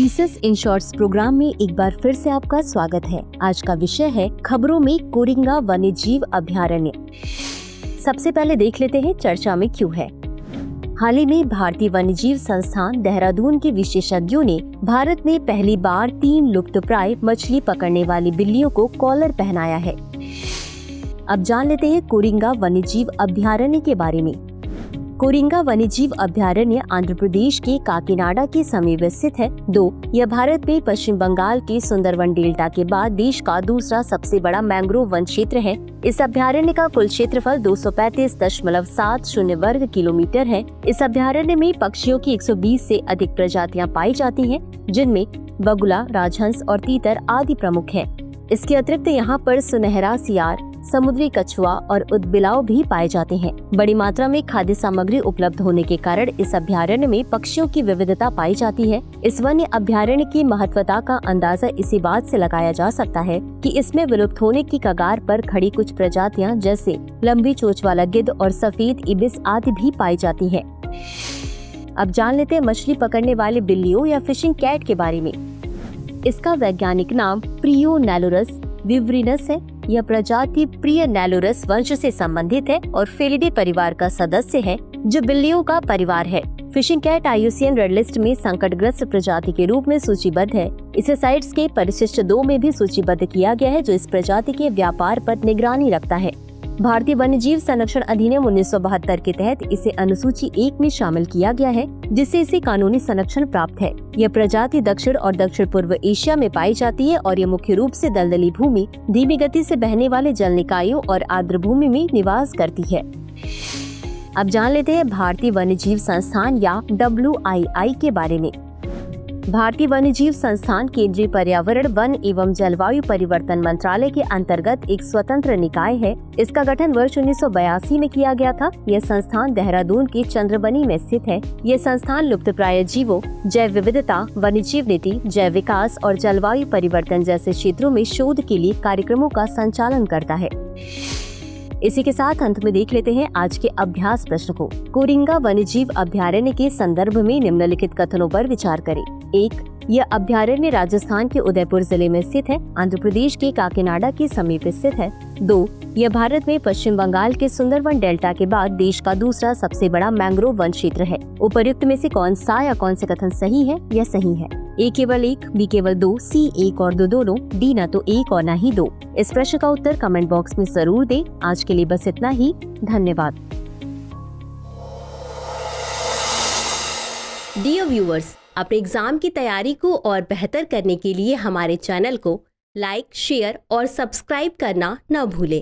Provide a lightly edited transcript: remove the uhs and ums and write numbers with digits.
Faeces in shorts programme में एक बार फिर से आपका स्वागत है। आज का विषय है खबरों में कोरिंगा वन्यजीव अभयारण्य। सबसे पहले देख लेते हैं चर्चा में क्यों है। हाल ही में भारतीय वन्यजीव संस्थान देहरादून के विशेषज्ञों ने भारत में पहली बार 3 लुप्तप्राय मछली पकड़ने वाली बिल्लियों को कॉलर पहनाया है। अब जान लेते हैं कोरिंगा वन्यजीव अभयारण्य के बारे में। कोरिंगा वन्यजीव अभयारण्य आंध्र प्रदेश के काकीनाडा के समीप स्थित है। यह भारत में पश्चिम बंगाल के सुंदरवन डेल्टा के बाद देश का दूसरा सबसे बड़ा मैंग्रोव वन क्षेत्र है। इस अभयारण्य का कुल क्षेत्रफल 235.70 वर्ग किलोमीटर है। इस अभयारण्य में पक्षियों की 120 से अधिक प्रजातियां पाई जाती हैं, जिनमें बगुला, राजहंस और तीतर आदि प्रमुख हैं। इसके अतिरिक्त यहाँ पर सुनहरा सियार, समुद्री कछुआ और उदबिलाव भी पाए जाते हैं। बड़ी मात्रा में खाद्य सामग्री उपलब्ध होने के कारण इस अभयारण्य में पक्षियों की विविधता पाई जाती है। इस वन्य अभयारण्य की महत्वता का अंदाजा इसी बात से लगाया जा सकता है कि इसमें विलुप्त होने की कगार पर खड़ी कुछ प्रजातियां जैसे लंबी चोंच वाला गिद्ध और सफेद इबिस आदि भी पाई जाती है। अब जान लेते हैं मछली पकड़ने वाले बिल्लियों या फिशिंग कैट के बारे में। इसका वैज्ञानिक नाम प्रियोनेलुरस विवरिनस है। यह प्रजाति प्रियोनेलुरस वंश से संबंधित है और फेलिडे परिवार का सदस्य है, जो बिल्लियों का परिवार है। Fishing cat IUCN red list में संकटग्रस्त प्रजाति के रूप में सूचीबद्ध है। इसे साइट्स के परिशिष्ट 2 में भी सूचीबद्ध किया गया है, जो इस प्रजाति के व्यापार पर निगरानी रखता है। भारतीय वन्यजीव संरक्षण अधिनियम 1972 के तहत इसे अनुसूची 1 में शामिल किया गया है, जिससे इसे कानूनी संरक्षण प्राप्त है। यह प्रजाति दक्षिण और दक्षिण पूर्व एशिया में पाई जाती है और ये मुख्य रूप से दलदली भूमि, धीमी गति से बहने वाले जल निकायों और आर्द्र भूमि में निवास करती है। अब जान लेते हैं भारतीय वन्यजीव संस्थान या WII के बारे में। भारतीय वन्यजीव संस्थान केंद्रीय पर्यावरण, वन एवं जलवायु परिवर्तन मंत्रालय के अंतर्गत एक स्वतंत्र निकाय है। इसका गठन वर्ष 1982 में किया गया था। यह संस्थान देहरादून के चंद्रबनी में स्थित है। यह संस्थान लुप्तप्राय जीवों, जैव विविधता, वन्यजीव नीति, जैव विकास और जलवायु परिवर्तन जैसे क्षेत्रों में शोध के लिए कार्यक्रमों का संचालन करता है। इसी के साथ अंत में देख लेते हैं आज के अभ्यास प्रश्न को। कोरिंगा वन्यजीव अभयारण्य के संदर्भ में निम्नलिखित कथनों पर विचार करें। 1. यह अभयारण्य राजस्थान के उदयपुर जिले में स्थित है, आंध्र प्रदेश के काकीनाडा के समीप स्थित है। 2. यह भारत में पश्चिम बंगाल के सुंदरवन डेल्टा के बाद देश का दूसरा सबसे बड़ा मैंग्रोव वन क्षेत्र है। उपर्युक्त में से कौन सा या कौन से कथन सही है या सही है? A केवल 1, B केवल 2, C 1 और 2 दोनों, D ना तो 1 और ना ही 2। इस प्रश्न का उत्तर कमेंट बॉक्स में जरूर दें। आज के लिए बस इतना ही। धन्यवाद। डियर व्यूअर्स, अपने एग्जाम की तैयारी को और बेहतर करने के लिए हमारे चैनल को लाइक, शेयर और सब्सक्राइब करना न भूलें।